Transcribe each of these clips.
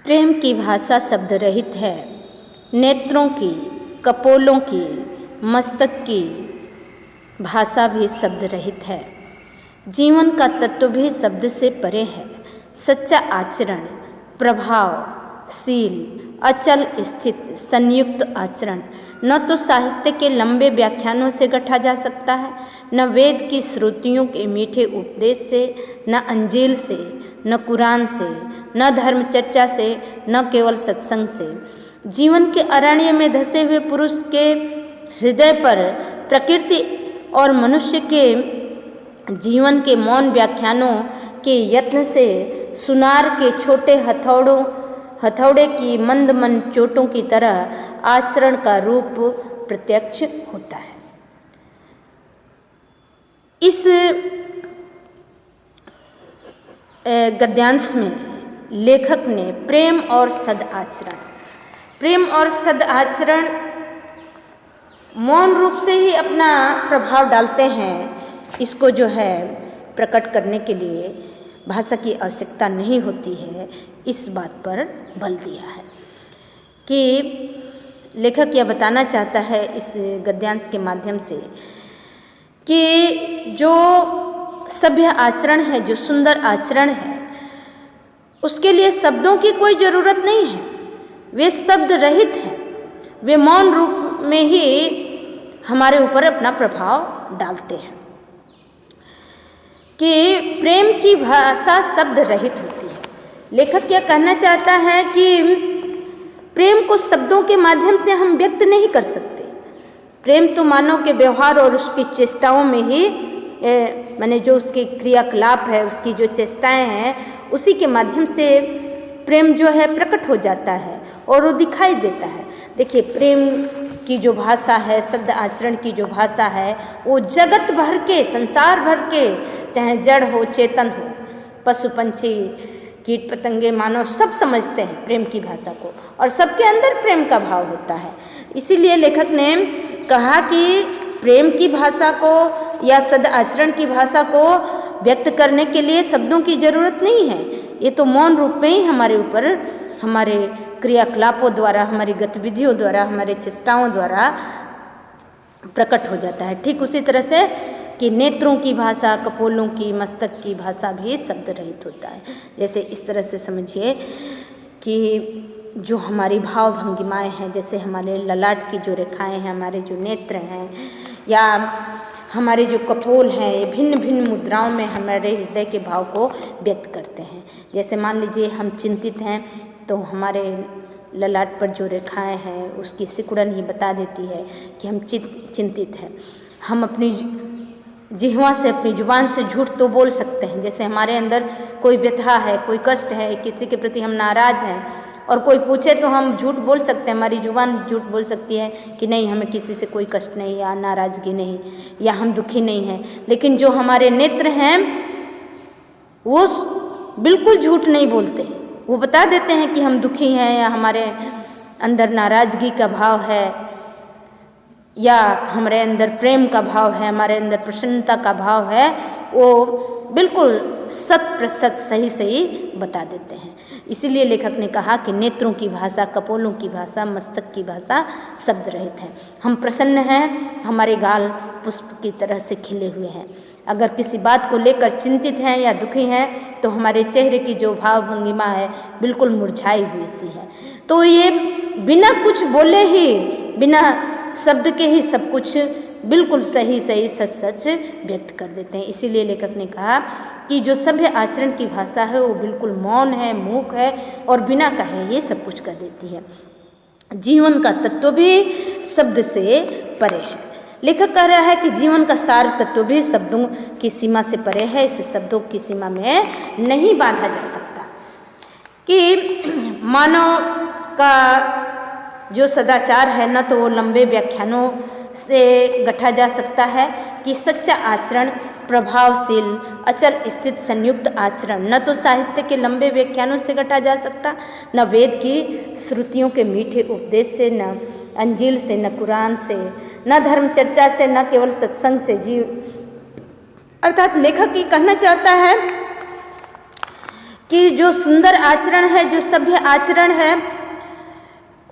प्रेम की भाषा शब्द रहित है। नेत्रों की, कपोलों की, मस्तक की भाषा भी शब्द रहित है। जीवन का तत्व भी शब्द से परे है। सच्चा आचरण, प्रभावशील, अचल स्थित, संयुक्त आचरण न तो साहित्य के लंबे व्याख्यानों से गढ़ा जा सकता है, न वेद की श्रुतियों के मीठे उपदेश से, न अंजील से, न कुरान से, न धर्म चर्चा से, न केवल सत्संग से। जीवन के अरण्य में धसे हुए पुरुष के हृदय पर प्रकृति और मनुष्य के जीवन के मौन व्याख्यानों के यत्न से सुनार के छोटे हथौड़े की मंद मंद चोटों की तरह आचरण का रूप प्रत्यक्ष होता है। इस गद्यांश में लेखक ने प्रेम और सदाचरण मौन रूप से ही अपना प्रभाव डालते हैं। इसको जो है प्रकट करने के लिए भाषा की आवश्यकता नहीं होती है, इस बात पर बल दिया है कि लेखक यह बताना चाहता है इस गद्यांश के माध्यम से कि जो सभ्य आचरण है, जो सुंदर आचरण है, उसके लिए शब्दों की कोई ज़रूरत नहीं है। वे शब्द रहित हैं, वे मौन रूप में ही हमारे ऊपर अपना प्रभाव डालते हैं। कि प्रेम की भाषा शब्द रहित होती है। लेखक यह कहना चाहता है कि प्रेम को शब्दों के माध्यम से हम व्यक्त नहीं कर सकते। प्रेम तो मानव के व्यवहार और उसकी चेष्टाओं में ही माने जो उसके क्रियाकलाप है, उसकी जो चेष्टाएं हैं, उसी के माध्यम से प्रेम जो है प्रकट हो जाता है और वो दिखाई देता है। देखिए, प्रेम की जो भाषा है, शब्द आचरण की जो भाषा है, वो जगत भर के, संसार भर के, चाहे जड़ हो, चेतन हो, पशु पंछी, कीट पतंगे, मानव, सब समझते हैं प्रेम की भाषा को और सबके अंदर प्रेम का भाव होता है। इसीलिए लेखक ने कहा कि प्रेम की भाषा को या सद आचरण की भाषा को व्यक्त करने के लिए शब्दों की जरूरत नहीं है। ये तो मौन रूप में ही हमारे ऊपर, हमारे क्रियाकलापों द्वारा, हमारी गतिविधियों द्वारा, हमारे चेष्टाओं द्वारा प्रकट हो जाता है। ठीक उसी तरह से कि नेत्रों की भाषा, कपोलों की, मस्तक की भाषा भी शब्द रहित होता है। जैसे इस तरह से समझिए कि जो हमारी भाव भंगिमाएँ हैं, जैसे हमारे ललाट की जो रेखाएं हैं, हमारे जो नेत्र हैं, या हमारे जो कपोल हैं, ये भिन्न भिन्न मुद्राओं में हमारे हृदय के भाव को व्यक्त करते हैं। जैसे मान लीजिए हम चिंतित हैं तो हमारे ललाट पर जो रेखाएं हैं उसकी सिकुड़न ही बता देती है कि हम चिंतित हैं। हम अपनी जिह्वा से, अपनी जुबान से झूठ तो बोल सकते हैं। जैसे हमारे अंदर कोई व्यथा है, कोई कष्ट है, किसी के प्रति हम नाराज़ हैं और कोई पूछे तो हम झूठ बोल सकते हैं, हमारी जुबान झूठ बोल सकती है कि नहीं, हमें किसी से कोई कष्ट नहीं, या नाराज़गी नहीं, या हम दुखी नहीं हैं। लेकिन जो हमारे नेत्र हैं वो बिल्कुल झूठ नहीं बोलते, वो बता देते हैं कि हम दुखी हैं, या हमारे अंदर नाराज़गी का भाव है, या हमारे अंदर प्रेम का भाव है, हमारे अंदर प्रसन्नता का भाव है, वो बिल्कुल 100% सही बता देते हैं। इसीलिए लेखक ने कहा कि नेत्रों की भाषा, कपोलों की भाषा, मस्तक की भाषा शब्द रहित है। हम प्रसन्न हैं, हमारे गाल पुष्प की तरह से खिले हुए हैं। अगर किसी बात को लेकर चिंतित हैं या दुखी हैं तो हमारे चेहरे की जो भाव भंगिमा है बिल्कुल मुरझाई हुई सी है। तो ये बिना कुछ बोले ही, बिना शब्द के ही सब कुछ बिल्कुल सही सच व्यक्त कर देते हैं। इसीलिए लेखक ने कहा कि जो सभ्य आचरण की भाषा है वो बिल्कुल मौन है, मूक है और बिना कहे ये सब कुछ कर देती है। जीवन का तत्व भी शब्द से परे है। लेखक कह रहा है कि जीवन का सार तत्व भी शब्दों की सीमा से परे है, इसे शब्दों की सीमा में नहीं बांधा जा सकता। कि मानव का जो सदाचार है न तो वो लंबे व्याख्यानों से गढ़ा जा सकता है, कि सच्चा आचरण, प्रभावशील, अचल स्थित, संयुक्त आचरण न तो साहित्य के लंबे व्याख्यानों से गढ़ा जा सकता, न वेद की श्रुतियों के मीठे उपदेश से, न अंजील से, न कुरान से, न धर्म चर्चा से, न केवल सत्संग से। अर्थात लेखक ये कहना चाहता है कि जो सुंदर आचरण है, जो सभ्य आचरण है,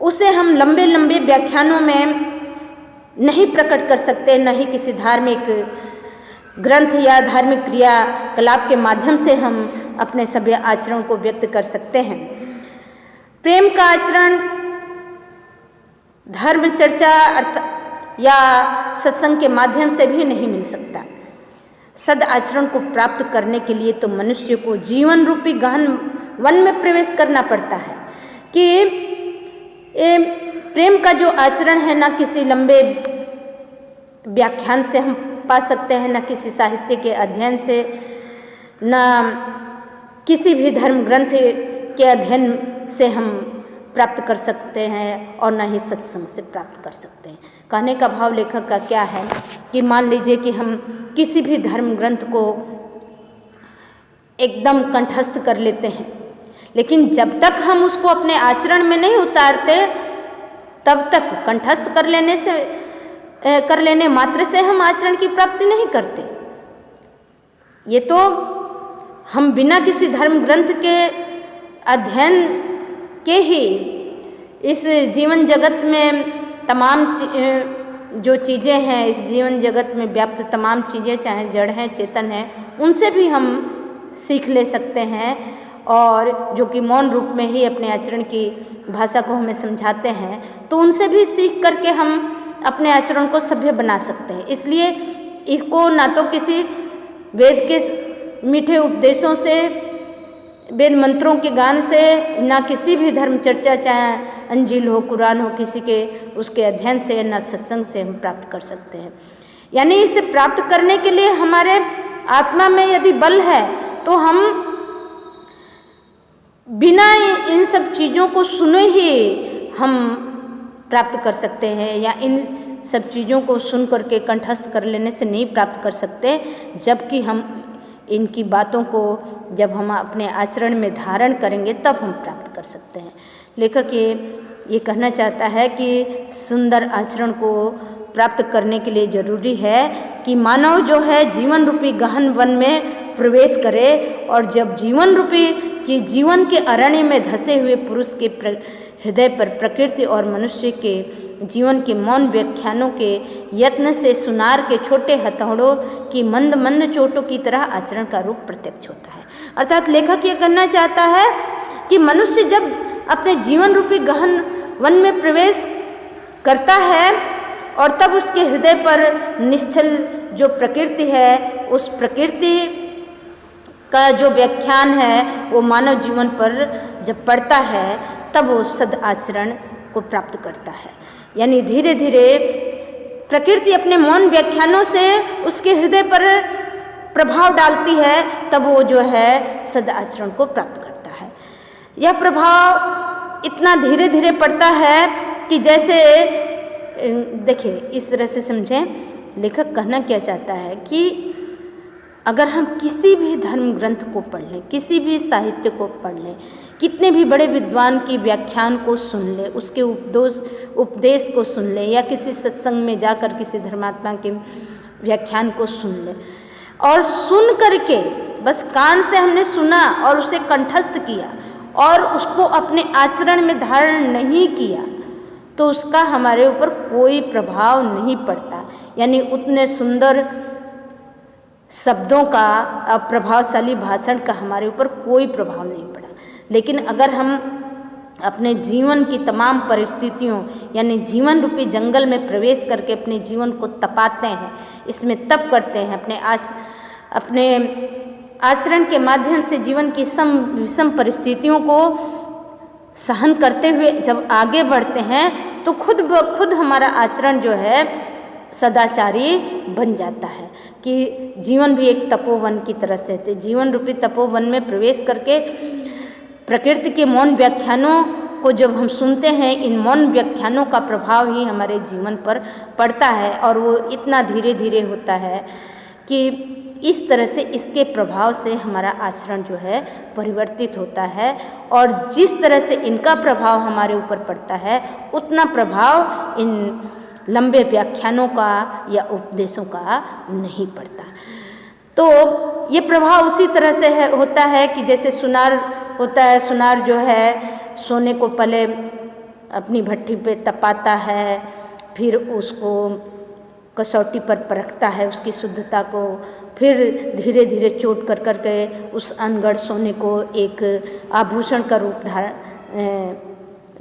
उसे हम लंबे लंबे व्याख्यानों में नहीं प्रकट कर सकते, न ही किसी धार्मिक ग्रंथ या धार्मिक क्रियाकलाप के माध्यम से हम अपने सभ्य आचरण को व्यक्त कर सकते हैं। प्रेम का आचरण धर्म चर्चा या सत्संग के माध्यम से भी नहीं मिल सकता। सद आचरण को प्राप्त करने के लिए तो मनुष्य को जीवन रूपी गहन वन में प्रवेश करना पड़ता है। कि प्रेम का जो आचरण है, ना किसी लंबे व्याख्यान से हम पा सकते हैं, न किसी साहित्य के अध्ययन से, न किसी भी धर्म ग्रंथ के अध्ययन से हम प्राप्त कर सकते हैं, और न ही सत्संग से प्राप्त कर सकते हैं। कहने का भाव लेखक का क्या है कि मान लीजिए कि हम किसी भी धर्म ग्रंथ को एकदम कंठस्थ कर लेते हैं, लेकिन जब तक हम उसको अपने आचरण में नहीं उतारते, तब तक कंठस्थ कर लेने मात्र से हम आचरण की प्राप्ति नहीं करते। ये तो हम बिना किसी धर्म ग्रंथ के अध्ययन के ही इस जीवन जगत में तमाम जो चीज़ें हैं, इस जीवन जगत में व्याप्त तमाम चीज़ें, चाहे जड़ हैं चेतन हैं, उनसे भी हम सीख ले सकते हैं, और जो कि मौन रूप में ही अपने आचरण की भाषा को हमें समझाते हैं, तो उनसे भी सीख करके हम अपने आचरण को सभ्य बना सकते हैं। इसलिए इसको ना तो किसी वेद के मीठे उपदेशों से, वेद मंत्रों के गान से, ना किसी भी धर्म चर्चा, चाहे अंजील हो, कुरान हो, किसी के उसके अध्ययन से, ना सत्संग से हम प्राप्त कर सकते हैं। यानी इसे प्राप्त करने के लिए हमारे आत्मा में यदि बल है, तो हम बिना इन सब चीज़ों को सुने ही हम प्राप्त कर सकते हैं, या इन सब चीज़ों को सुन करके कंठस्थ कर लेने से नहीं प्राप्त कर सकते, जबकि हम इनकी बातों को जब हम अपने आचरण में धारण करेंगे तब हम प्राप्त कर सकते हैं। लेखक ये कहना चाहता है कि सुंदर आचरण को प्राप्त करने के लिए जरूरी है कि मानव जो है जीवन रूपी गहन वन में प्रवेश करे, और जब जीवन रूपी कि जीवन के अरण्य में धसे हुए पुरुष के हृदय पर प्रकृति और मनुष्य के जीवन के मौन व्याख्यानों के यत्न से सुनार के छोटे हथौड़ों की मंद मंद चोटों की तरह आचरण का रूप प्रत्यक्ष होता है। अर्थात लेखक ये कहना चाहता है कि मनुष्य जब अपने जीवन रूपी गहन वन में प्रवेश करता है, और तब उसके हृदय पर निश्चल जो प्रकृति है, उस प्रकृति का जो व्याख्यान है वो मानव जीवन पर जब पड़ता है, तब वो सद आचरण को प्राप्त करता है। यानी धीरे धीरे प्रकृति अपने मौन व्याख्यानों से उसके हृदय पर प्रभाव डालती है, तब वो जो है सद आचरण को प्राप्त करता है। यह प्रभाव इतना धीरे धीरे पड़ता है कि जैसे देखिए, इस तरह से समझें, लेखक कहना क्या चाहता है कि अगर हम किसी भी धर्म ग्रंथ को पढ़ लें, किसी भी साहित्य को पढ़ लें, कितने भी बड़े विद्वान की व्याख्यान को सुन लें, उसके उपदेश को सुन लें, या किसी सत्संग में जाकर किसी धर्मात्मा के व्याख्यान को सुन लें, और सुन करके बस कान से हमने सुना और उसे कंठस्थ किया और उसको अपने आचरण में धारण नहीं किया, तो उसका हमारे ऊपर कोई प्रभाव नहीं पड़ता। यानी उतने सुंदर शब्दों का, प्रभावशाली भाषण का हमारे ऊपर कोई प्रभाव नहीं पड़ा। लेकिन अगर हम अपने जीवन की तमाम परिस्थितियों, यानी जीवन रूपी जंगल में प्रवेश करके अपने जीवन को तपाते हैं, इसमें तप करते हैं, अपने आचरण के माध्यम से जीवन की विषम परिस्थितियों को सहन करते हुए जब आगे बढ़ते हैं, तो खुद ब खुद हमारा आचरण जो है सदाचारी बन जाता है। कि जीवन भी एक तपोवन की तरह से है। जीवन रूपी तपोवन में प्रवेश करके प्रकृति के मौन व्याख्यानों को जब हम सुनते हैं, इन मौन व्याख्यानों का प्रभाव ही हमारे जीवन पर पड़ता है, और वो इतना धीरे धीरे होता है कि इस तरह से इसके प्रभाव से हमारा आचरण जो है परिवर्तित होता है, और जिस तरह से इनका प्रभाव हमारे ऊपर पड़ता है, उतना प्रभाव इन लंबे व्याख्यानों का या उपदेशों का नहीं पड़ता। तो ये प्रभाव उसी तरह से होता है कि जैसे सुनार होता है, सुनार जो है सोने को पहले अपनी भट्ठी पे तपाता है, फिर उसको कसौटी पर परखता है उसकी शुद्धता को, फिर धीरे धीरे चोट कर कर के उस अनगढ़ सोने को एक आभूषण का रूप धारण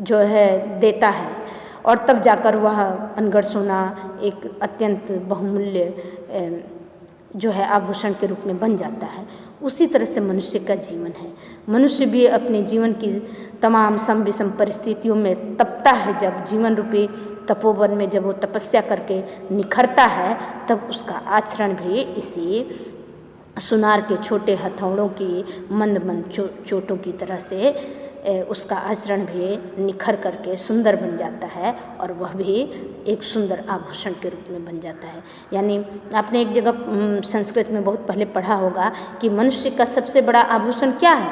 जो है देता है, और तब जाकर वह अनगढ़ सोना एक अत्यंत बहुमूल्य जो है आभूषण के रूप में बन जाता है। उसी तरह से मनुष्य का जीवन है। मनुष्य भी अपने जीवन की तमाम सम विषम परिस्थितियों में तपता है। जब जीवन रूपी तपोवन में जब वो तपस्या करके निखरता है, तब उसका आचरण भी इसी सुनार के छोटे हथौड़ों की मंद मंद चोटों की तरह से उसका आचरण भी निखर करके सुंदर बन जाता है, और वह भी एक सुंदर आभूषण के रूप में बन जाता है। यानी आपने एक जगह संस्कृत में बहुत पहले पढ़ा होगा कि मनुष्य का सबसे बड़ा आभूषण क्या है?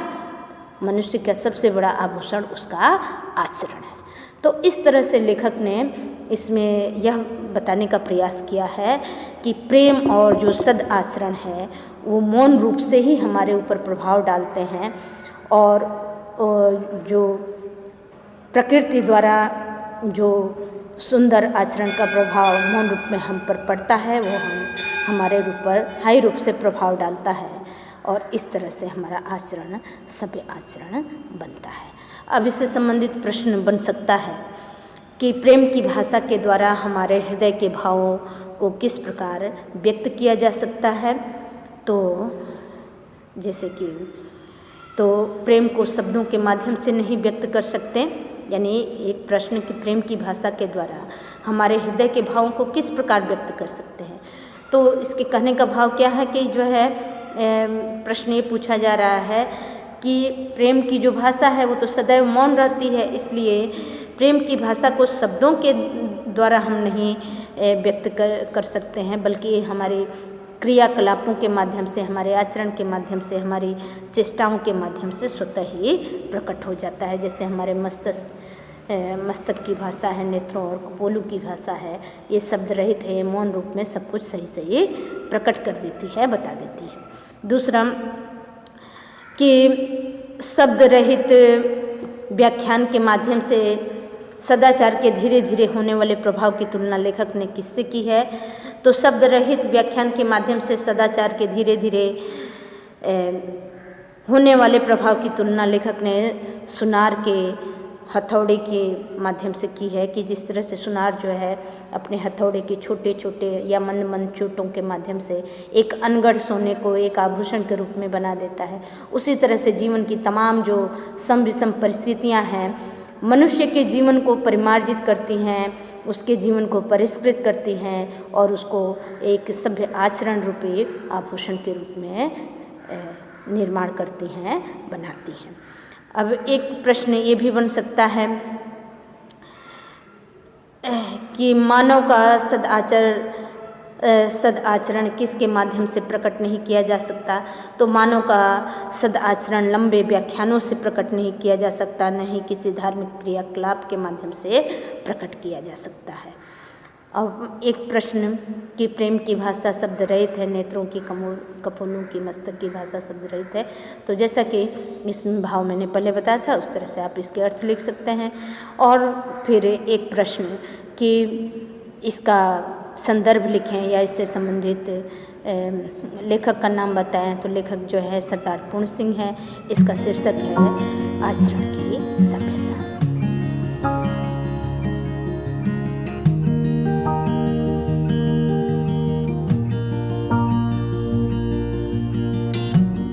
मनुष्य का सबसे बड़ा आभूषण उसका आचरण है। तो इस तरह से लेखक ने इसमें यह बताने का प्रयास किया है कि प्रेम और जो सद आचरण है वो मौन रूप से ही हमारे ऊपर प्रभाव डालते हैं, और जो प्रकृति द्वारा जो सुंदर आचरण का प्रभाव मौन रूप में हम पर पड़ता है, वो हमारे ऊपर स्थायी रूप से प्रभाव डालता है, और इस तरह से हमारा आचरण सभ्य आचरण बनता है। अब इससे संबंधित प्रश्न बन सकता है कि प्रेम की भाषा के द्वारा हमारे हृदय के भावों को किस प्रकार व्यक्त किया जा सकता है। तो जैसे कि तो प्रेम को शब्दों के माध्यम से नहीं व्यक्त कर सकते, यानी एक प्रश्न कि प्रेम की भाषा के द्वारा हमारे हृदय के भावों को किस प्रकार व्यक्त कर सकते हैं। तो इसके कहने का भाव क्या है कि जो है प्रश्न ये पूछा जा रहा है कि प्रेम की जो भाषा है वो तो सदैव मौन रहती है, इसलिए प्रेम की भाषा को शब्दों के द्वारा हम नहीं व्यक्त कर सकते हैं, बल्कि हमारी क्रियाकलापों के माध्यम से, हमारे आचरण के माध्यम से, हमारी चेष्टाओं के माध्यम से स्वतः ही प्रकट हो जाता है। जैसे हमारे मस्तक की भाषा है, नेत्रों और कपोलों की भाषा है, ये शब्द रहित है, मौन रूप में सब कुछ सही सही प्रकट कर देती है, बता देती है। दूसरा कि शब्द रहित व्याख्यान के माध्यम से सदाचार के धीरे धीरे होने वाले प्रभाव की तुलना लेखक ने किससे की है। तो शब्द रहित व्याख्यान के माध्यम से सदाचार के धीरे धीरे होने वाले प्रभाव की तुलना लेखक ने सुनार के हथौड़े के माध्यम से की है, कि जिस तरह से सुनार जो है अपने हथौड़े के छोटे छोटे या मंद मंद चोटों के माध्यम से एक अनगढ़ सोने को एक आभूषण के रूप में बना देता है, उसी तरह से जीवन की तमाम जो सम विषम परिस्थितियाँ हैं मनुष्य के जीवन को परिमार्जित करती हैं, उसके जीवन को परिष्कृत करती हैं, और उसको एक सभ्य आचरण रूपी आभूषण के रूप में निर्माण करती हैं, बनाती हैं। अब एक प्रश्न ये भी बन सकता है कि मानव का सद आचरण किसके माध्यम से प्रकट नहीं किया जा सकता। तो मानव का सद आचरण लंबे व्याख्यानों से प्रकट नहीं किया जा सकता, नहीं किसी धार्मिक क्रियाकलाप के माध्यम से प्रकट किया जा सकता है। अब एक प्रश्न कि प्रेम की भाषा शब्द रहित है, नेत्रों की कपोलों की मस्तक की भाषा शब्द रहित है। तो जैसा कि इसमें भाव मैंने पहले बताया था, उस तरह से आप इसके अर्थ लिख सकते हैं। और फिर एक प्रश्न कि इसका संदर्भ लिखें या इससे संबंधित लेखक का नाम बताएं। तो लेखक जो है सरदार पूर्ण सिंह है। इसका शीर्षक है आचरण की सभ्यता।